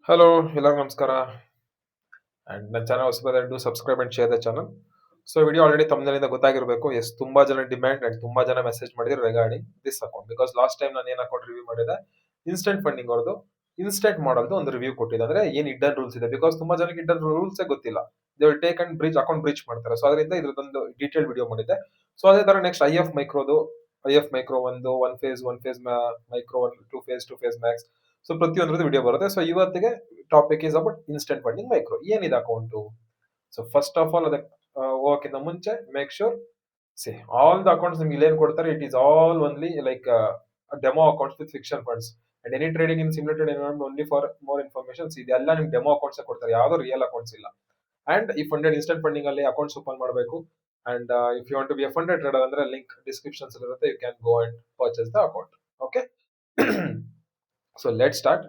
Hello, ಎಲ್ಲರಿಗೂ ನಮಸ್ಕಾರ. And ನನ್ನ ಚಾನಲ್ ಹೊಸಬರು do subscribe and share the channel. So video already ತಮ್ಮನೇಲಿಂದ ಗೊತ್ತಾಗಿರಬೇಕು. ಎಸ್ ತುಂಬಾ ಜನ ಡಿಮ್ಯಾಂಡ್ ಅಂಡ್ ತುಂಬಾ ಜನ ಮೆಸೇಜ್ ಮಾಡಿದ್ರು regarding this account. Because last time ನಾನು ಏನ್ ಅಕೌಂಟ್ ರಿವ್ಯೂ ಮಾಡಿದೆ, ಇನ್ಸ್ಟೆಂಟ್ ಫಂಡಿಂಗ್ ಅವ್ರದ್ದು ಇನ್ಸ್ಟೆಂಟ್ ಮಾಡಲ್ದು ಒಂದು ರಿವ್ಯೂ ಕೊಟ್ಟಿದೆ. ಅಂದ್ರೆ ಏನ್ ಇಡ್ಡನ್ ರೂಲ್ಸ್ ಇದೆ, ಬಿಕಾಸ್ ತುಂಬಾ ಜನಕ್ಕೆ ಇಡ್ಡನ್ ರೂಲ್ಸ್ ಗೊತ್ತಿಲ್ಲ. They will take and breach account breach ಮಾಡ್ತಾರೆ. ಸೊ ಅದರಿಂದ ಇದ್ರದೊಂದು ಡೀಟೇಲ್ ವಿಡಿಯೋ ಮಾಡಿದ್ದೆ. ಸೊ ಅದೇ ತರ ನೆಕ್ಸ್ಟ್ ಐ ಎಫ್ ಮೈಕ್ರೋ ಒಂದು one phase micro, two phase max. So ಪ್ರತಿಯೊಂದ್ರದ್ದು ವಿಡಿಯೋ ಬರುತ್ತೆ. ಸೊ ಇವತ್ತಿಗೆ topic is about instant funding micro. ಏನಿದೆ account? So first of all ಅದಕ್ಕೆ ಹೋಗಕ್ಕಿಂತ ಮುಂಚೆ make sure see all the accounts ನಿಮ್ಗೆ ಇಲ್ಲೇನ್ ಕೊಡ್ತಾರೆ, it is all only like demo accounts with fiction funds and any trading in simulated environment only for more information. ಇದೆಲ್ಲ ನಿಮ್ಗೆ demo accounts ಕೊಡ್ತಾರೆ, ಯಾವ್ದು ರಿಯಲ್ ಅಕೌಂಟ್ಸ್ ಇಲ್ಲ. ಅಂಡ್ ಈ funded instant funding ಅಲ್ಲಿ ಅಕೌಂಟ್ಸ್ ಓಪನ್ ಮಾಡಬೇಕು. And if you want to be a funded trader ಅಂದ್ರೆ link descriptions ಇರುತ್ತೆ, you can go and purchase the account. Okay, so let start.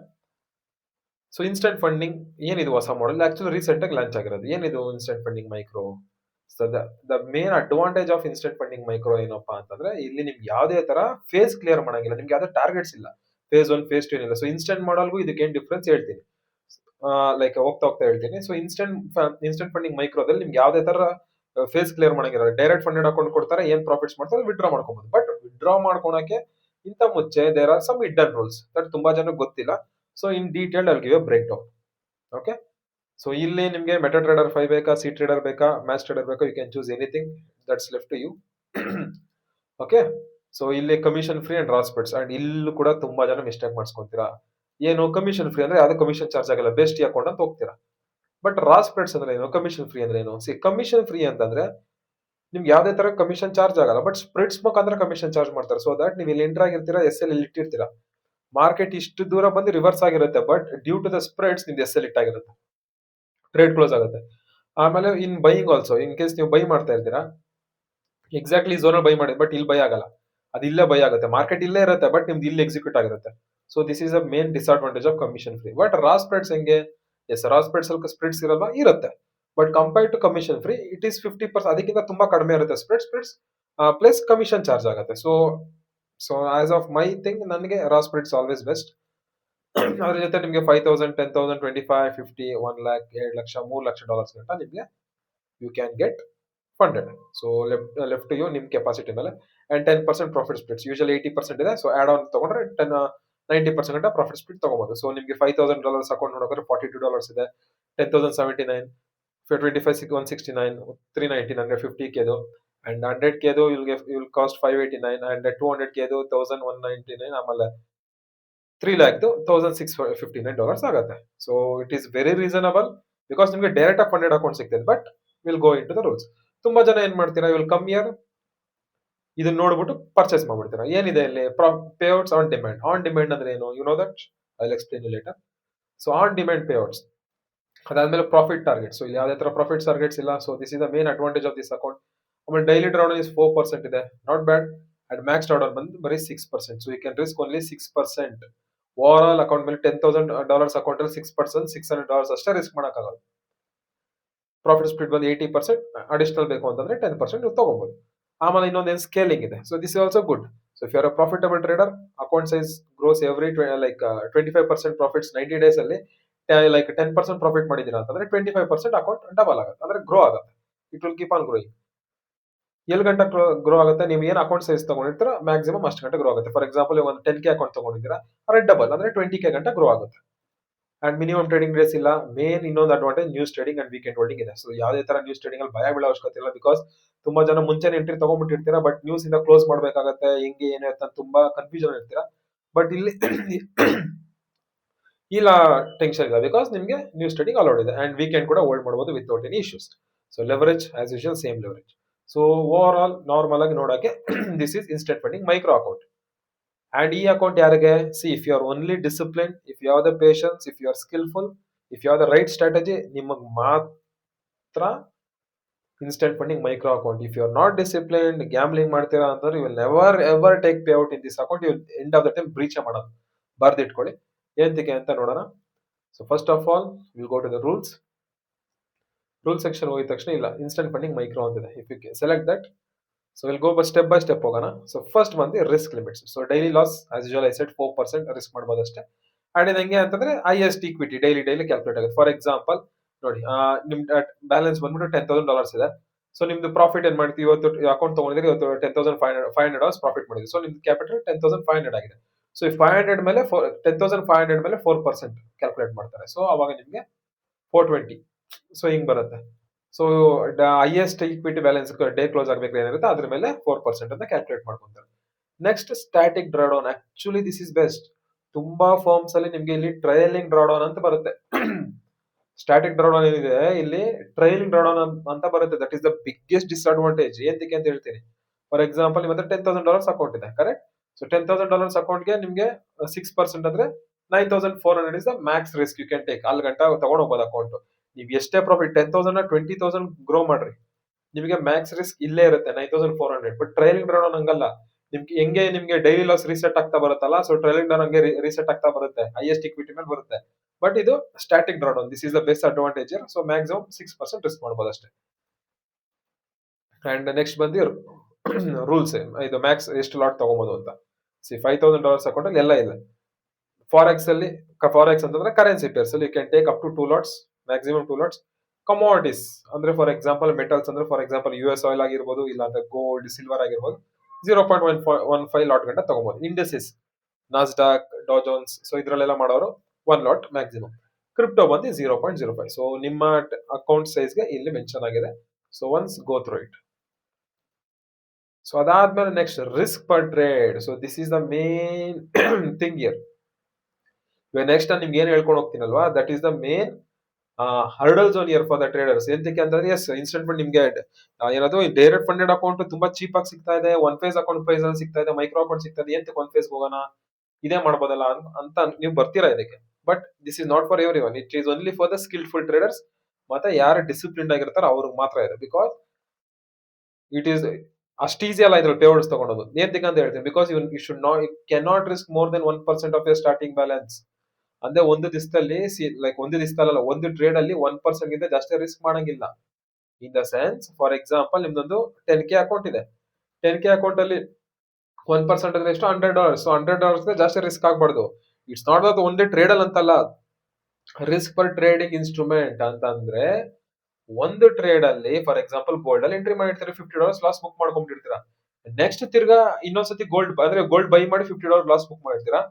So instant funding ಏನಿದು ಹೊಸ model? Actually recent ಆಗಿ launch ಆಗಿರೋದು. ಏನಿದು instant funding micro? So the main advantage of instant funding micro ಏನಪ್ಪಾ ಅಂತಂದ್ರೆ, ಇಲ್ಲಿ ನಿಮ್ಗೆ ಯಾವುದೇ ತರ ಫೇಸ್ ಕ್ಲಿಯರ್ ಮಾಡಂಗಿಲ್ಲ, ನಿಮ್ಗೆ ಯಾವ್ದೇ ಟಾರ್ಗೆಟ್ಸ್ ಇಲ್ಲ. ಫೇಸ್ 1 ಫೇಸ್ 2 ಏನಿಲ್ಲ. ಸೊ ಇನ್ಸ್ಟೆಂಟ್ ಮಾಡಲ್ಗೂ ಇದಕ್ಕೆ ಏನ್ ಡಿಫ್ರೆನ್ಸ್ ಹೇಳ್ತೀನಿ, ಲೈಕ್ ಹೋಗ್ತಾ ಹೋಗ್ತಾ ಹೇಳ್ತೀನಿ. ಸೊ ಇನ್ಸ್ಟೆಂಟ್ ಫಂಡಿಂಗ್ ಮೈಕ್ರೋದಲ್ಲಿ ನಿಮ್ಗೆ ಯಾವುದೇ ತರ ಫೇಸ್ ಕ್ಲಿಯರ್ ಮಾಡಂಗಿಲ್ಲ. ಡೈರೆಕ್ಟ್ ಫಂಡೆಡ್ ಅಕೌಂಟ್ ಕೊಡ್ತಾರೆ, ಏನ್ ಪ್ರಾಫಿಟ್ಸ್ ಮಾಡ್ತಾರೆ ವಿಡ್ರಾ ಮಾಡ್ಕೊಬಹುದು. ಬಟ್ ವಿಡ್ರಾ ಮಾಡ್ಕೊಳಕ್ಕೆ ಇಂತ ಮುಂಚೆ there are some hidden rules that ತುಂಬಾ ಜನಕ್ಕೆ ಗೊತ್ತಿಲ್ಲ. So in detail I will give a breakdown. Okay, so ಇಲ್ಲಿ ನಿಮ್ಗೆ ಮೆಟಾ ಟ್ರೇಡರ್ 5 ಬೇಕಾ, ಸಿ ಟ್ರೇಡರ್ ಬೇಕಾ, ಮ್ಯಾಚ್ ಟ್ರೇಡರ್ ಬೇಕಾ, you can choose anything, that's left to you. Okay, so ಇಲ್ಲಿ commission free and raw spreads. And ಇಲ್ಲೂ ಕೂಡ ತುಂಬಾ ಜನ ಮಿಸ್ಟೇಕ್ ಮಾಡಿಸ್ಕೊಂತೀರಾ. ಏನು ಕಮಿಷನ್ ಫ್ರೀ ಅಂದ್ರೆ ಯಾವ್ದು ಕಮಿಷನ್ ಚಾರ್ಜ್ ಆಗಲ್ಲ, ಬೆಸ್ಟ್ ಅಕೌಂಟ್ ಅಂತ ಹೋಗ್ತೀರಾ. ಬಟ್ ರಾಸ್ಪೆಟ್ಸ್ ಅಂದ್ರೆ ಏನು, ಕಮಿಷನ್ ಫ್ರೀ ಅಂದ್ರೆ ಏನು? ಸಿ ಕಮಿಷನ್ ಫ್ರೀ ಅಂತಂದ್ರೆ ನಿಮ್ಗೆ ಯಾವ್ದೇ ತರ ಕಮಿಷನ್ ಚಾರ್ಜ್ ಆಗಲ್ಲ, ಬಟ್ ಸ್ಪ್ರೆಡ್ಸ್ ಮುಖಾಂತರ ಕಮಿಷನ್ ಚಾರ್ಜ್ ಮಾಡ್ತಾರೆ. ಸೊ ದಟ್ ನೀವು ಇಲ್ಲಿ ಎಂಟರ್ ಆಗಿರ್ತೀರಾ, ಎಸ್ ಎಲ್ ಇಟ್ಟಿರ್ತೀರಾ, ಮಾರ್ಕೆಟ್ ಇಷ್ಟು ದೂರ ಬಂದು ರಿವರ್ಸ್ ಆಗಿರುತ್ತೆ, but due to the spreads ನಿಮ್ದು ಎಸ್ ಎಲ್ ಇಟ್ಟಾಗಿರುತ್ತೆ, ಟ್ರೇಡ್ ಕ್ಲೋಸ್ ಆಗುತ್ತೆ. ಆಮೇಲೆ in buying also, in case ನೀವು ಬೈ ಮಾಡ್ತಾ ಇರ್ತೀರಾ, ಎಕ್ಸಾಕ್ಟ್ಲಿ ಝೋನ್ ಬೈ ಮಾಡಿ, ಬಟ್ ಇಲ್ಲಿ ಬೈ ಆಗಲ್ಲ, ಅದು ಇಲ್ಲೇ ಬೈ ಆಗುತ್ತೆ. ಮಾರ್ಕೆಟ್ ಇಲ್ಲೇ ಇರುತ್ತೆ, ಬಟ್ ನಿಮ್ದು ಇಲ್ಲಿ ಎಕ್ಸಿಕ್ಯೂಟ್ ಆಗಿರುತ್ತೆ. So this is a main disadvantage of commission free. But raw spreads ಹೆಂಗೆ? ಎಸ್, ರಾ ಸ್ಪ್ರೆಡ್ಸ್ ಸ್ವಲ್ಪ ಸ್ಪ್ರೆಡ್ಸ್ ಇರಲ್ವಾ, ಇರುತ್ತೆ. But compare to commission free it is 50%, ಅದಕ್ಕಿಂತ ತುಂಬಾ ಕಡಿಮೆ ಇರುತ್ತೆ ಸ್ಪ್ರೆಡ್ಸ್ ಪ್ಲಸ್ ಕಮಿಷನ್ ಚಾರ್ಜ್ ಆಗುತ್ತೆ. So as of my thing ನನಗೆ ರಾ ಸ್ಪ್ರೆಡ್ಸ್ ಆಲ್ವೇಸ್ ಬೆಸ್ಟ್. ಅದ್ರ ಜೊತೆ ನಿಮಗೆ 5,000, 10,000, 25, 50, 1 lakh, 2 ಲಕ್ಷ, $3 ಲಕ್ಷ ಗಂಟ ನಿಮಗೆ you can get funded. So left to you, ನಿಮ್ ಕೆಪಾಸಿಟಿ ಮೇಲೆ. ಅಂಡ್ 10% ಪ್ರಾಫಿಟ್ ಸ್ಪ್ಲಿಟ್ಸ್, ಯೂಶಲಿ 80% ಇದೆ. ಸೊ ಆಡ್ ಆನ್ ತಗೊಂಡ್ರೆ 90% ಗಂಟ ಪ್ರಾಫಿಟ್ ಸ್ಪ್ಲಿಟ್ ತಗೋಬಹುದು. ಸೊ ನಿಮಗೆ $5,000 ಅಕೌಂಟ್ ನೋಡೋಕೆ $42 ಇದೆ, 10,079, 25 169, 319 ಅಂದ್ರೆ 50K and 100K will cost 589, and 200K 1,199, ಆಮೇಲೆ 3 lakh $1,659 ಆಗುತ್ತೆ. So it is very reasonable, because ನಿಮಗೆ ಡೈರೆಕ್ಟ್ ಆಗಿ ಫಂಡೆಡ್ ಅಕೌಂಟ್ ಸಿಗ್ತದೆ. But will go into the rules. ತುಂಬಾ ಜನ ಏನ್ ಮಾಡ್ತೀರಾ, ವಿಲ್ ಕಮ್ ಇಯರ್, ಇದನ್ನ ನೋಡ್ಬಿಟ್ಟು ಪರ್ಚೇಸ್ ಮಾಡ್ಬಿಡ್ತೀರಾ. ಏನಿದೆ ಇಲ್ಲಿ? Payouts on demand. On demand ಅಂದ್ರೆ ಏನು? You know that, I will explain you later. So on demand payouts, ಅದಾದ್ಮೇಲೆ ಪ್ರಾಫಿಟ್ ಟಾರ್ಗೆಟ್. ಸೊ ಇಲ್ಲಿ ಯಾವುದೇ ತರ ಪ್ರಾಫಿಟ್ ಟಾರ್ಗೆಟ್ಸ್ ಇಲ್ಲ. So this is the main advantage of this account. ಆಮೇಲೆ daily drawdown is 4% ಇದೆ, not bad. And max drawdown ಬಂದು ಬರೀ 6%. So you can risk only 6%. Overall account ಮೇಲೆ $10,000 ಅಕೌಂಟ್ ಅಲ್ಲಿ 6%, $600 ಅಷ್ಟೇ ರಿಸ್ಕ್ ಮಾಡಕ್ಕಾಗಲ್ಲ. ಪ್ರಾಫಿಟ್ ಸ್ಪ್ಲಿಟ್ ಬಂದು 80%, ಅಡಿಷನಲ್ ಬೇಕು ಅಂತಂದ್ರೆ 10% ನೀವು ತಗೋಬಹುದು. ಆಮೇಲೆ ಇನ್ನೊಂದೇನು ಸ್ಕೇಲಿಂಗ್ ಇದೆ. So this is also good. So if you are a profitable trader, account size grows every like 25% profits 90 days ಅಲ್ಲಿ, ಲೈಕ್ 10% ಪ್ರಾಫಿಟ್ ಮಾಡಿದೀರಾ ಅಂತಂದ್ರೆ 25% ಅಕೌಂಟ್ ಡಬಲ್ ಆಗುತ್ತೆ, ಅಂದ್ರೆ ಗ್ರೋ ಆಗುತ್ತೆ. It will keep on growing. ಎಲ್ಲಿ ಗಂಟೆ ಗ್ರೋ ಆಗುತ್ತೆ? ನೀವು ಏನ್ ಅಕೌಂಟ್ ಸೈಜ್ ತಗೊಂಡಿರ್ತೀರಾ ಮ್ಯಾಕ್ಸಿಮಮ್ ಅಷ್ಟು ಗಂಟೆ ಗ್ರೋ ಆಗುತ್ತೆ. ಫಾರ್ ಎಕ್ಸಾಂಪಲ್ ಒಂದು 10K ಅಕೌಂಟ್ ತಗೊಂಡಿದ್ದೀರಾ, ಅರೆ ಡಬಲ್ ಅಂದ್ರೆ 20K ಗಂಟೆ ಗ್ರೋ ಆಗುತ್ತೆ. ಅಂಡ್ ಮಿನಿಮಮ್ ಟ್ರೇಡಿಂಗ್ ಡೇಸ್ ಇಲ್ಲ. ಮೇನ್ ಇನ್ನೊಂದು advantage news trading and weekend holding ಇದೆ. ಸೊ ಯಾವುದೇ ತರ ನ್ಯೂಸ್ ಟ್ರೇಡಿಂಗ್ ಅಲ್ಲಿ ಭಯ ಬೀಳೋ ಅವಶ್ಯಕತೆ ಇಲ್ಲ, ಬಿಕಾಸ್ ತುಂಬಾ ಜನ ಮುಂಚೆನೆ ಎಂಟ್ರಿ ತಗೊಂಡ್ಬಿಟ್ಟಿರ್ತೀರಾ, ಬಟ್ ನ್ಯೂಸ್ ಇಂದ ಕ್ಲೋಸ್ ಮಾಡ್ಬೇಕಾಗತ್ತೆ, ಹೆಂಗೆ ಏನು ಅಂತ ತುಂಬಾ ಕನ್ಫ್ಯೂಷನ್ ಇರ್ತೀರಾ. ಬಟ್ ಇಲ್ಲಿ ಇಲ್ಲ, ಟೆನ್ಷನ್ ಇಲ್ಲ, ಬಿಕಾಸ್ ನಿಮಗೆ ನ್ಯೂಸ್ ಟ್ರೇಡಿಂಗ್ ಅಲೌಡ್ ಇದೆ. ಅಂಡ್ ವೀಕೆಂಡ್ ಕೂಡ ಹೋಲ್ಡ್ ಮಾಡಬಹುದು without any issues. So leverage as usual same leverage. So over all normal ಆಗಿ ನೋಡಕ್ಕೆ this is instant funding micro account. And ಈ ಅಕೌಂಟ್ ಯಾರಿಗೆ? See if you are only discipline, if you are the patience, if you are skillful, if you are the right strategy, ನಿಮಗೆ ಮಾತ್ರ instant funding micro account. If you are not discipline, gambling ಮಾಡ್ತೀರಾ ಅಂತಂದ್ರೆ you will never ever take pay out in this account. You end of the time breach ಮಾಡೋದು. ಬರ್ದಿಟ್ಕೊಳ್ಳಿ ಏನಕ್ಕೆ ಅಂತ ನೋಡೋಣ. So first of all will go to the rule section. ಹೋಗಿದ ತಕ್ಷಣ ಇಲ್ಲ ಇನ್ಸ್ಟೆಂಟ್ ಫಂಡಿಂಗ್ ಮೈಕ್ರೋ ಅಂತಿದೆ. If you select that, so will go by step ಹೋಗೋಣ. ಸೊ ಫಸ್ಟ್ ಬಂದು risk limits. So daily loss as usual I set 4% risk ಮಾಡಬಹುದು ಅಷ್ಟೇ. And ಇದು ಹೆಂಗೆ ಅಂತಂದ್ರೆ ಹೈಯೆಸ್ಟ್ ಈಕ್ವಿಟಿ ಡೈಲಿ ಕ್ಯಾಲ್ಕುಲೇಟ್ ಆಗುತ್ತೆ. ಫಾರ್ ಎಕ್ಸಾಂಪಲ್ ನೋಡಿ, ನಿಮ್ದು ಬ್ಯಾಲೆನ್ಸ್ ಬಂದ್ಬಿಟ್ಟು $10,000 ಇದೆ. ಸೊ ನಿಮ್ದು ಪ್ರಾಫಿಟ್ ಏನ್ ಮಾಡ್ತೀವಿ, ಇವತ್ತು ಅಕೌಂಟ್ ತಗೊಂಡಿದ್ರೆ ಇವತ್ತು 10,500 ಪ್ರಾಫಿಟ್ ಮಾಡಿದ್ವಿ. ಸೊ ನಿಮ್ದು ಕ್ಯಾಪಿಟಲ್ 10,500 ಆಗಿದೆ. ಸೊ ಈ 500 ಮೇಲೆ 10,500 ಮೇಲೆ 4% ಕ್ಯಾಲ್ಕುಲೇಟ್ ಮಾಡ್ತಾರೆ. ಸೊ ಅವಾಗ ನಿಮ್ಗೆ 420. ಸೊ ಹಿಂಗ್ ಬರುತ್ತೆ. So highest equity balance day close ಆಗ್ಬೇಕು ಏನಿರುತ್ತೆ ಅದ್ರ ಮೇಲೆ 4% ಅಂತ ಕ್ಯಾಲ್ಕುಲೇಟ್ ಮಾಡ್ಕೊಂತಾರೆ. Next static drawdown. Actually this is best. ತುಂಬಾ ಫಾರ್ಮ್ಸ್ ಅಲ್ಲಿ ನಿಮ್ಗೆ ಇಲ್ಲಿ ಟ್ರೈಲಿಂಗ್ ಡ್ರಾಡೌನ್ ಅಂತ ಬರುತ್ತೆ. ಸ್ಟ್ಯಾಟಿಕ್ ಡ್ರಾಡೌನ್ ಏನಿದೆ ಇಲ್ಲಿ ಟ್ರೈಲಿಂಗ್ ಡ್ರಾಡೌನ್ ಅಂತ ಬರುತ್ತೆ. That is the biggest disadvantage. ಏನಕ್ಕೆ ಅಂತ ಹೇಳ್ತೀನಿ. ಫಾರ್ ಎಕ್ಸಾಂಪಲ್ ನಿಮ್ಮ ಹತ್ರ $10,000 ಅಕೌಂಟ್ ಇದೆ, ಕರೆಕ್ಟ್? ಸೊ $10,000 ಅಕೌಂಟ್ಗೆ ನಿಮ್ಗೆ 6% ಅಂದ್ರೆ 9,400 is the max risk you can take. ಅಲ್ಲಿ ಗಂಟ ತಗೊಂಡ್ ಹೋಗ್ಬೋದು ಅಕೌಂಟ್. ನೀವು ಎಷ್ಟೇ ಪ್ರಾಫಿಟ್ 10,000 20,000 ಗ್ರೋ ಮಾಡ್ರಿ, ನಿಮಗೆ ಮ್ಯಾಕ್ಸ್ ರಿಸ್ಕ್ ಇಲ್ಲೇ ಇರುತ್ತೆ 9,400. ಬಟ್ ಟ್ರೈಲಿಂಗ್ ಡ್ರಾಡೌನ್ ಹಂಗಲ್ಲ. ನಿಮ್ಗೆ ಡೈಲಿ ಲಾಸ್ ರೀಸೆಟ್ ಆಗ್ತಾ ಬರುತ್ತಲ್ಲ, ಸೊ ಟ್ರೈಲಿಂಗ್ ಡ್ರಾಡೌನ್ ಹಂಗೆ ರೀಸೆಟ್ ಆಗ್ತಾ ಬರುತ್ತೆ, ಹೈಯೆಸ್ಟ್ ಇಕ್ವಿಟಿ ಮೇಲೆ ಬರುತ್ತೆ. ಬಟ್ ಇದು static drawdown. This is the best advantage. So maximum 6% risk ಮಾಡಬಹುದು ಅಷ್ಟೇ. ಅಂಡ್ ನೆಕ್ಸ್ಟ್ ಬಂದು ರೂಲ್ಸ್, ಇದು ಮ್ಯಾಕ್ಸ್ ಎಷ್ಟು ಲಾಟ್ ತಗೋಬಹುದು ಅಂತ. $5,000 ಅಕೌಂಟ್ ಅಲ್ಲಿ ಎಲ್ಲ ಇದೆ. ಫಾರೆಕ್ಸ್ ಅಂತಂದ್ರೆ ಕರೆನ್ಸಿ ಪೇರ್ಸ್ ಅಲ್ಲಿ you can take up to 2 lots, maximum 2 lots. Commodities ಅಂದ್ರೆ ಫಾರ್ ಎಕ್ಸಾಂಪಲ್ ಮೆಟಲ್ಸ್ ಅಂದ್ರೆ ಫಾರ್ ಎಕ್ಸಾಂಪಲ್ US ಆಯಿಲ್ ಆಗಿರ್ಬೋದು, ಇಲ್ಲ ಅಂದ್ರೆ ಗೋಲ್ಡ್ ಸಿಲ್ವರ್ ಆಗಿರ್ಬೋದು, 0.15 ಲಾಟ್ ಗಂಟ ತಗೋಬಹುದು. ಇಂಡಸ್ಟ್ರೀಸ್ ನಾಸ್ಡಾಕ್ ಡೌ ಜೋನ್ಸ್, ಸೊ ಇದ್ರಲ್ಲೆಲ್ಲ ಮಾಡೋರು 1 ಲಾಟ್ ಮ್ಯಾಕ್ಸಿಮಮ್. ಕ್ರಿಪ್ಟೋ ಬಂದು 0.05. ಸೊ ನಿಮ್ಮ ಅಕೌಂಟ್ ಸೈಜ್ಗೆ ಇಲ್ಲಿ ಮೆನ್ಷನ್ ಆಗಿದೆ. So once go through it. So ಅದಾದ್ಮೇಲೆ next risk per trade. So this is the main thing here. Next ನಾನು ನಿಮ್ಗೆ ಏನ್ ಹೇಳ್ಕೊಂಡು ಹೋಗ್ತೀನಲ್ವಾ, that is the main hurdle zone here for the traders. ಎಂತಕ್ಕೆ ಅಂತಂದ್ರೆ ಎಸ್ ಇನ್ಸ್ಟೆಂಟ್ ಫಂಡ್ ನಿಮ್ಗೆ ಏನದು ಡೈರೆಕ್ಟ್ ಫಂಡೆಡ್ ಅಕೌಂಟ್ ತುಂಬಾ ಚೀಪ್ ಆಗಿ ಸಿಗ್ತಾ ಇದೆ, ಒನ್ ಫೇಸ್ ಅಕೌಂಟ್ ಪ್ರೈಸ್ ಅಲ್ಲಿ ಸಿಗ್ತಾ ಇದೆ, ಮೈಕ್ರೋ ಅಕೌಂಟ್ ಸಿಗ್ತಾ ಇದೆ, ಎಂತಕ್ಕೆ ಒನ್ ಫೇಸ್ ಹೋಗೋಣ, ಇದೇ ಮಾಡ್ಬೋದಲ್ಲ ಅಂತ ನೀವು ಬರ್ತೀರಾ ಇದಕ್ಕೆ. But this is not for everyone. It is only for the skillful traders. ಮತ್ತೆ ಯಾರು ಡಿಸಿಪ್ಲಿನ್ ಆಗಿರ್ತಾರೋ ಅವ್ರಿಗೆ ಮಾತ್ರ ಇದೆ. ಬಿಕಾಸ್ ಇಟ್ ಈಸ್ ಅಷ್ಟು ಈಸಿ ಅಲ್ಲ ಇದ್ರಲ್ಲಿ ಪೇಔಟ್ಸ್ ತಗೊಳೋದು. ಎಂತಕ್ಕೆ ಅಂತ ಹೇಳ್ತೀನಿ, because you should not can not risk more than 1% of your starting balance. ಅಂದ್ರೆ ಒಂದು ದಿವಸದಲ್ಲಿ ಒಂದು ದಿವಸದಲ್ಲ, ಒಂದು ಟ್ರೇಡ್ ಅಲ್ಲಿ 1% ಗಿಂತ ಜಾಸ್ತಿ ರಿಸ್ಕ್ ಮಾಡಂಗಿಲ್ಲ. In the sense, for example ನಿಮ್ದೊಂದು 10K ಅಕೌಂಟ್ ಇದೆ. 10K ಅಕೌಂಟ್ ಅಲ್ಲಿ 1% ಅಂದ್ರೆ ಎಷ್ಟು, $100. ಸೊ $100 ಜಾಸ್ತಿ ರಿಸ್ಕ್ ಆಗ್ಬಾರ್ದು. ಇಟ್ಸ್ ನಾಟ್ ದಟ್ ಒಂದೇ ಟ್ರೇಡ್ ಅಲ್ಲಿ ಅಂತಲ್ಲ, ರಿಸ್ಕ್ ಪರ್ ಟ್ರೇಡಿಂಗ್ ಇನ್ಸ್ಟ್ರೂಮೆಂಟ್ ಅಂತ ಅಂದ್ರೆ ಒಂದು ಟ್ರೇಡ್ ಅಲ್ಲಿ ಫಾರ್ ಎಕ್ಸಾಂಪಲ್ ಗೋಲ್ಡ್ ಅಲ್ಲಿ ಎಂಟ್ರಿ ಮಾಡಿರ್ತೀರಾ, $50 ಲಾಸ್ ಬುಕ್ ಮಾಡ್ಕೊಂಡಿರ್ತೀರಾ. ನೆಕ್ಸ್ಟ್ ತಿರ್ಗಾ ಇನ್ನೊಂದ್ಸತಿ ಗೋಲ್ಡ್ ಬೈ ಮಾಡಿ $50 ಲಾಸ್ ಬುಕ್ ಮಾಡಿರ್ತೀರಾ.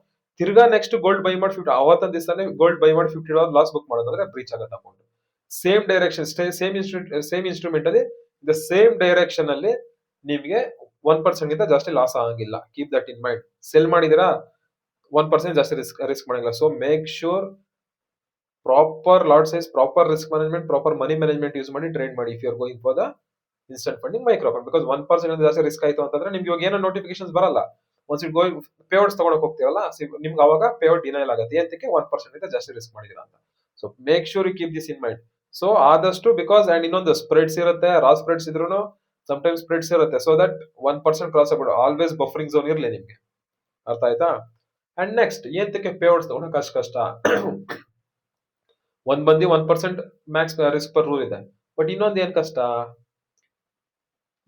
ತಿರ್ಗಾ ನೆಕ್ಸ್ಟ್ ಗೋಲ್ಡ್ ಬೈ ಮಾಡಿ ಅವತ್ತೊಂದ್ ದಿವಸನೇ ಗೋಲ್ಡ್ ಬೈ ಮಾಡಿ $50 ಲಾಸ್ ಬುಕ್ ಮಾಡೋದಂದ್ರೆ ಬ್ರೀಚ್ ಆಗುತ್ತೆ account. Same direction, same instrument ಅಲ್ಲಿ ದ ಸೇಮ್ ಡೈರೆಕ್ಷನ್ ಅಲ್ಲಿ ನಿಮ್ಗೆ 1% ಗಿಂತ ಜಾಸ್ತಿ ಲಾಸ್ ಆಗಂಗಿಲ್ಲ. Keep that in mind. Sell ಮಾಡಿದಿರಾ 1% ಜಾಸ್ತಿ ರಿಸ್ಕ್ ಮಾಡಂಗಿಲ್ಲ. So make sure proper lot size, proper risk management, proper money management use ಮಾಡಿ ಟ್ರೇಡ್ ಮಾಡಿ if you are going for the instant funding micro account. Because 1% ಜಾಸ್ತಿ risk ಆಯ್ತು ಅಂತಂದ್ರೆ ನಿಮ್ಗೆ ಇವಾಗ ಏನೋ ನೋಟಿಫಿಕೇಶನ್ ಬರಲ್ಲ. ಒನ್ಸ್ ಇಟ್ ಗೋಯಿಂಗ್ ಪೇಔಟ್ಸ್ ತಗೊಳಕ್ ಹೋಗ್ತೀವಲ್ಲ, ನಿಮ್ಗೆ ಅವಾಗ ಪೇಔಟ್ ಡಿನೈಲ್ ಆಗುತ್ತೆ. ಎಂತಕ್ಕೆ 1% ಗಿಂತ ಜಾಸ್ತಿ ರಿಸ್ಕ್ ಮಾಡಿದಿರಾ ಅಂತ. So make sure you keep this in mind. So ಆದಷ್ಟು ಬಿಕಾಸ್ ಅಂಡ್ ಇನ್ನೊಂದು ಸ್ಪ್ರೆಡ್ಸ್ ಇರುತ್ತೆ, ರಾ ಸ್ಪ್ರೆಡ್ಸ್ ಇದ್ರು ಸಮ್ಟೈಮ್ಸ್ ಸ್ಪ್ರೆಡ್ಸ್ ಇರುತ್ತೆ. ಸೊ ದಟ್ 1% ಕ್ರಾಸ್ ಆಗ್ಬಿಡು. ಆಲ್ವೇಸ್ ಬಫರಿಂಗ್ ಝೋನ್ ಇರ್ಲಿ ನಿಮ್ಗೆ. ಅರ್ಥ ಆಯ್ತಾ? ಅಂಡ್ ನೆಕ್ಸ್ಟ್ ಎಂತಕ್ಕೆ ಪೇಔಟ್ಸ್ ತಗೊಳಕ್ ಕಷ್ಟ. ಒಂದ್ ಬಂದಿ 1% ಮ್ಯಾಕ್ಸ್ ರಿಸ್ಕ್ ಪರ್ ರೂಲ್ ಇದೆ. ಬಟ್ ಇನ್ನೊಂದ್ ಏನ್ ಕಷ್ಟ,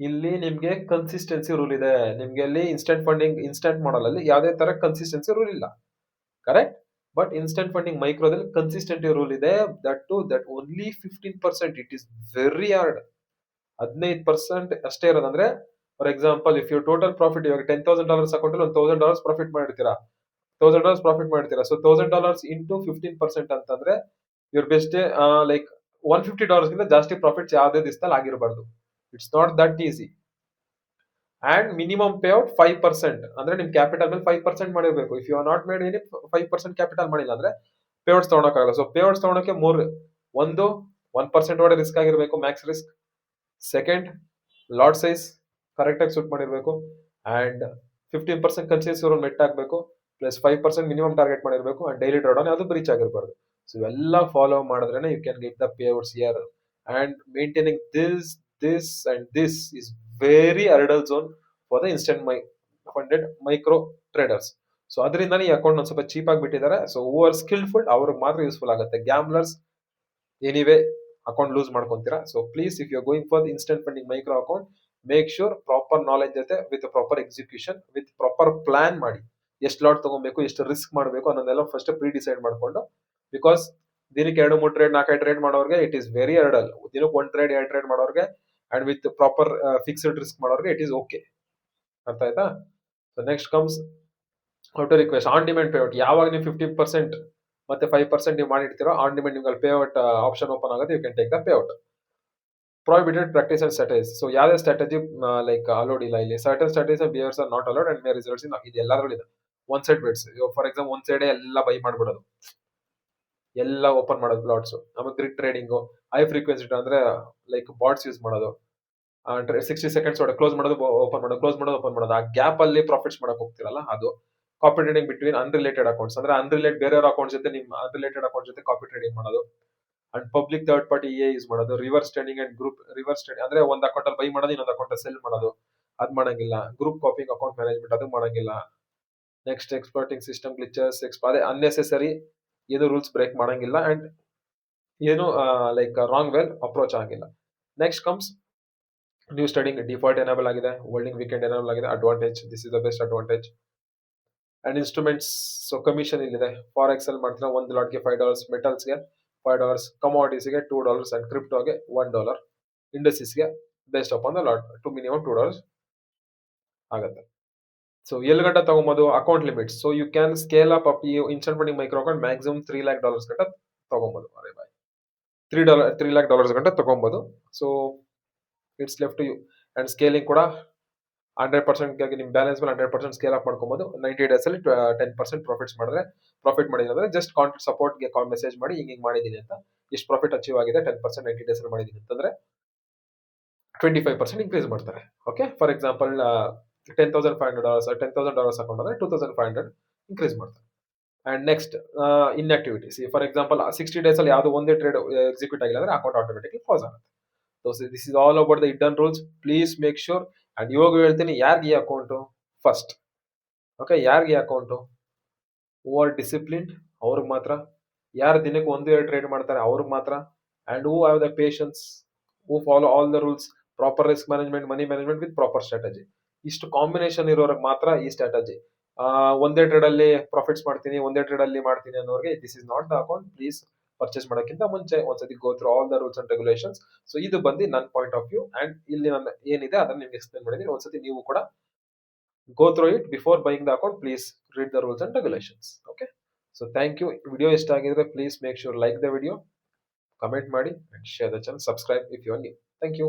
ಇಲ್ಲಿ ನಿಮ್ಗೆ ಕನ್ಸಿಸ್ಟೆನ್ಸಿ ರೂಲ್ ಇದೆ. ನಿಮ್ಗೆ ಅಲ್ಲಿ ಇನ್ಸ್ಟೆಂಟ್ ಮಾಡಲ್ ಅಲ್ಲಿ ಯಾವುದೇ ತರ ಕನ್ಸಿಸ್ಟೆನ್ಸಿ ರೂಲ್ ಇಲ್ಲ, ಕರೆಕ್ಟ್? ಬಟ್ ಇನ್ಸ್ಟೆಂಟ್ ಫಂಡಿಂಗ್ ಮೈಕ್ರೋದಲ್ಲಿ ಕನ್ಸಿಸ್ಟೆಂಟ್ ರೂಲ್ ಇದೆ. That only 15%. It is very hard. 15% ಅಷ್ಟೇ ಇರೋದಂದ್ರೆ for example if you total profit ಇವಾಗ $10,000 ಅಕೌಂಟ್ ಅಲ್ಲಿ $1,000 ಪ್ರಾಫಿಟ್ ಮಾಡಿರ್ತೀರಾ, ಸೊ $1,000 ಇಂಟು 15% ಅಂತಂದ್ರೆ ಇವ್ರ ಬೆಸ್ಟ್ ಲೈಕ್ $150 ಗಿಂತ ಜಾಸ್ತಿ ಪ್ರಾಫಿಟ್ಸ್ ಯಾವುದೇ ದಿವಸದಲ್ಲಿ ಆಗಿರಬಾರ್ದು. It's not that easy. And minimum payout 5%. ಅಂದ್ರೆ ನಿಮ್ ಕ್ಯಾಪಿಟಲ್ ಮೇಲೆ 5% ಮಾಡಿರ್ಬೇಕು. If you are not made any 5% capital ಮಾಡಿಲ್ಲ ಅಂದ್ರೆ ಪೇಔಟ್ಸ್ ತಗೊಳಕ್ಕಾಗಲ್ಲ. ಸೊ ಪೇಔಟ್ಸ್ ತಗೊಳಕ್ಕೆ ಒಂದು 1% ಒಳಗೆ ರಿಸ್ಕ್ ಆಗಿರ್ಬೇಕು, max risk. Second, lot size correct ಆಗಿ ಸೂಟ್ ಮಾಡಿರ್ಬೇಕು. ಅಂಡ್ 15% ಕನ್ಸಿಸ್ಟೆನ್ಸಿ ರೂಲ್ ಮೆಟ್ ಆಗ್ಬೇಕು. ಪ್ಲಸ್ 5% ಮಿನಿಮಮ್ ಟಾರ್ಗೆಟ್ ಮಾಡಿರ್ಬೇಕು. ಅಂಡ್ ಡೈಲಿ ಡ್ರಾಡೌನ್ ಯಾವುದು ಬ್ರೀಚ್ ಆಗಿರಬಾರ್ದು. ಸೊ ಇವೆಲ್ಲ ಫಾಲೋ ಮಾಡಿದ್ರೆ you can get the payouts here. And maintaining this is very hurdle zone for the instant funded micro traders. So ಅದರಿಂದಾನೇ ಈ account ಒಂದು ಸ್ವಲ್ಪ ಚೀಪ್ ಆಗಿ ಬಿಟ್ಟಿದ್ದಾರೆ. ಸೊ ಹೂ ಆರ್ ಸ್ಕಿಲ್ಫುಲ್ ಅವ್ರಿಗೆ ಮಾತ್ರ ಯೂಸ್ಫುಲ್ ಆಗುತ್ತೆ. ಗ್ಯಾಮ್ಲರ್ಸ್ ಎನಿವೇ ಅಕೌಂಟ್ ಲೂಸ್ ಮಾಡ್ಕೊಂತೀರಾ. So please if you are going for instant funding micro account, make sure proper knowledge ಜೊತೆ with proper execution with proper plan ಮಾಡಿ. ಎಷ್ಟು lot ತಗೊಬೇಕು, ಎಷ್ಟು risk ಮಾಡಬೇಕು ಅನ್ನೋದೆಲ್ಲ ಫಸ್ಟ್ ಪ್ರೀ ಡಿಸೈಡ್ ಮಾಡ್ಕೊಂಡು, ಬಿಕಾಸ್ ದಿನಕ್ಕೆ 2-3 ಟ್ರೇಡ್ 4-5 ಟ್ರೇಡ್ ಮಾಡೋರಿಗೆ ಇಟ್ ಈಸ್ ವೆರಿ ಹರ್ಡಲ್. ದಿನಕ್ಕೆ 1 ಟ್ರೇಡ್ 2 ಟ್ರೇಡ್ ಮಾಡೋರಿಗೆ and with proper fixed risk ಮಾಡೋರಿಗೆ ಇಟ್ ಈಸ್ ಓಕೆ. ಅರ್ಥ ಆಯ್ತಾ? So next comes auto request on demand payout. ಯಾವಾಗ ನೀವು 50% ಮತ್ತೆ 5% ನೀವು ಮಾಡಿರ್ತೀರೋ ಆನ್ ಡಿಮ್ಯಾಂಡ್ ನಿಮ್ಗೆ ಪೇಔಟ್ ಆಪ್ಷನ್ ಓಪನ್ ಆಗುತ್ತೆ, you can take the payout. Prohibited practice and strategies. So ಯಾವುದೇ ಸ್ಟ್ರಾಟಜಿ ಲೈಕ್ ಅಲೋಡ್ ಇಲ್ಲ ಇಲ್ಲಿ. Certain strategies and behaviours are not allowed and may results in, ಇದು ಎಲ್ಲಾದ್ರಲ್ಲಿ ಇದೆ. One side bets, for example ಒಂದ್ side ಎಲ್ಲ buy ಮಾಡ್ಬಿಡೋದು, ಎಲ್ಲ ಓಪನ್ ಮಾಡೋದು ಪ್ಲಾಟ್ಸ್. ಆಮೇಲೆ ಗ್ರಿಡ್ ಟ್ರೇಡಿಂಗು, ಹೈ ಫ್ರೀಕ್ವೆನ್ಸಿ ಅಂದ್ರೆ ಲೈಕ್ ಬಾಟ್ಸ್ ಯೂಸ್ ಮಾಡೋದು, 60 ಸೆಕೆಂಡ್ಸ್ ಒಳಗೆ ಕ್ಲೋಸ್ ಮಾಡೋದು, ಓಪನ್ ಮಾಡೋದು, ಕ್ಲೋಸ್ ಮಾಡೋದು, ಓಪನ್ ಮಾಡೋದು. ಆ ಗ್ಯಾಪ್ ಅಲ್ಲಿ ಪ್ರಾಫಿಟ್ಸ್ ಮಾಡಕ್ ಹೋಗ್ತಿರಲ್ಲ ಅದು. Copy trading between unrelated accounts, ಅಂದ್ರೆ ಬೇರೆಯವ್ರ ಅಕೌಂಟ್ ಜೊತೆ ನಿಮ್ಮ ಅನ್ರಿಲೇಟೆಡ್ ಅಕೌಂಟ್ ಜೊತೆ ಕಾಪಿ ಟ್ರೇಡಿಂಗ್ ಮಾಡೋದು. And public third party use ಮಾಡೋದು. Reverse trading and group reverse trading ಅಂದ್ರೆ ಒಂದ್ ಅಕೌಂಟ್ ಅಲ್ಲಿ ಬೈ ಮಾಡೋದು, ಇನ್ನೊಂದು ಅಕೌಂಟ್ ಸೆಲ್ ಮಾಡೋದು, ಅದ್ ಮಾಡಂಗಿಲ್ಲ. ಗ್ರೂಪ್ ಕಾಪಿಂಗ್ ಅಕೌಂಟ್ ಮ್ಯಾನೇಜ್ಮೆಂಟ್ ಅದು ಮಾಡಂಗಿಲ್ಲ. ನೆಕ್ಸ್ಟ್ ಎಕ್ಸ್ಪರ್ಟಿಂಗ್ ಸಿಸ್ಟಮ್ ಗ್ಲಿಚಸ್, ಅದೇ ಅನ್ನೆಸೆಸರಿ ಏನು ರೂಲ್ಸ್ ಬ್ರೇಕ್ ಮಾಡಂಗಿಲ್ಲ ಅಂಡ್ ಏನು ಲೈಕ್ ರಾಂಗ್ ವೆಲ್ ಅಪ್ರೋಚ್ ಆಗಿಲ್ಲ. Next comes news trading. Default enable ಆಗಿದೆ, ಹೋಲ್ಡಿಂಗ್ ವೀಕೆಂಡ್ ಎನೇಬಲ್ ಆಗಿದೆ. Advantage, this is the best advantage. And instruments, so commission ಇಲ್ಲಿದೆ. Forex ಅಲ್ಲಿ ಮಾಡ್ತೀರಾ ಒಂದು ಲಾಟ್ಗೆ $5, ಮೆಟಲ್ಸ್ಗೆ $5, ಕಮಾಡಿಟೀಸ್ಗೆ $2 ಅಂಡ್ ಕ್ರಿಪ್ಟೋಗೆ $1, ಇಂಡಸ್ಟ್ರೀಸ್ಗೆ based upon the lot to minimum $2 ಆಗುತ್ತೆ. ಸೊ ಎಲ್ಲಿ ಗಂಟ ತಗೊಬೋದು? Account limits. So you can scale up instant money micro account maximum $3 lakh ಗಂಟ ತಗೊಬೋದು. ಅರೆ ಬಾಯ್, $3 lakh ಗಂಟ ತಗೊಬೋದು. So it's left to you. And scaling ಕೂಡ 100% ನಿಮ್ ಬ್ಯಾಲೆನ್ಸ್ ಮೇಲೆ 100% ಸ್ಕೇಲ್ ಅಪ್ ಮಾಡ್ಕೊಬಹುದು. 90 days ಅಲ್ಲಿ 10% ಪ್ರಾಫಿಟ್ ಮಾಡಿದ್ರೆ ಜಸ್ಟ್ ಕಾಂಟ್ಯಾಕ್ಟ್ ಸಪೋರ್ಟ್ಗೆ ಮೆಸೇಜ್ ಮಾಡಿ ಹಿಂಗ್ ಮಾಡಿದೀನಿ ಅಂತ, ಇಷ್ಟು ಪ್ರಾಫಿಟ್ ಅಚೀವ್ ಆಗಿದೆ 10% 90 days ಅಲ್ಲಿ ಮಾಡಿದೀನಿ ಅಂತಂದ್ರೆ 25% ಇನ್ಕ್ರೀಸ್ ಮಾಡ್ತಾರೆ. ಓಕೆ, ಫಾರ್ ಎಕ್ಸಾಂಪಲ್ $10,500 $10,000 ಅಕೌಂಟ್ ಅಂದ್ರೆ $2,500 ಇನ್ಕ್ರೀಸ್ ಮಾಡ್ತಾರೆ. And next inactivities. For example 60 days ಅಲ್ಲಿ ಯಾವ್ದು ಒಂದೇ ಟ್ರೇಡ್ ಎಕ್ಸಿಕ್ಯೂಟ್ ಆಗಿಲ್ಲ ಅಂದ್ರೆ ಅಕೌಂಟ್ ಆಟೋಮೆಟಿಕ್ಲಿ ಕ್ಲೋಸ್ ಆಗುತ್ತೆ. This is all about the hidden rules. Please make sure. And ಇವಾಗ ಹೇಳ್ತೀನಿ, ಯಾರಿಗೆ ಈ ಅಕೌಂಟು ಫಸ್ಟ್, ಓಕೆ, ಯಾರಿಗೆ ಅಕೌಂಟು? ಹೂ ಆರ್ ಡಿಸಿಪ್ಲಿನ್ಡ್ ಅವ್ರಿಗೆ ಮಾತ್ರ, ಯಾರು ದಿನಕ್ಕೆ 1-2 ಟ್ರೇಡ್ ಮಾಡ್ತಾರೆ ಅವ್ರಿಗೆ ಮಾತ್ರ, and who have the patience, who follow all the rules, proper risk management, money management with proper strategy. ಇಷ್ಟು ಕಾಂಬಿನೇಷನ್ ಇರೋರಿಗೆ ಮಾತ್ರ ಈ ಸ್ಟ್ರಾಟಜಿ. ಒಂದೇ ಟ್ರೇಡ್ ಅಲ್ಲಿ ಪ್ರಾಫಿಟ್ಸ್ ಮಾಡ್ತೀನಿ, ಒಂದೇ ಟ್ರೇಡ್ ಅಲ್ಲಿ ಮಾಡ್ತೀನಿ ಅನ್ನೋರಿಗೆ this is not the account. Please purchase ಮಾಡೋಕ್ಕಿಂತ ಮುಂಚೆ ಒಂದ್ಸತಿ go through all the rules and regulations. So ಇದು ಬಂದು ನನ್ನ ಪಾಯಿಂಟ್ ಆಫ್ ವ್ಯೂ ಅಂಡ್ ಇಲ್ಲಿ ನನ್ನ ಏನಿದೆ ಅದನ್ನ ನಿಮ್ಗೆ ಎಕ್ಸ್ಪ್ಲೇನ್ ಮಾಡಿದ್ದೀನಿ. ಒಂದ್ಸತಿ ನೀವು ಕೂಡ go through it before buying the account. Please read the rules and regulations. Okay, so thank you. Video ಇಷ್ಟ ಆಗಿದ್ರೆ please make sure like the video, comment ಮಾಡಿ and share the channel, subscribe if you are new. Thank you.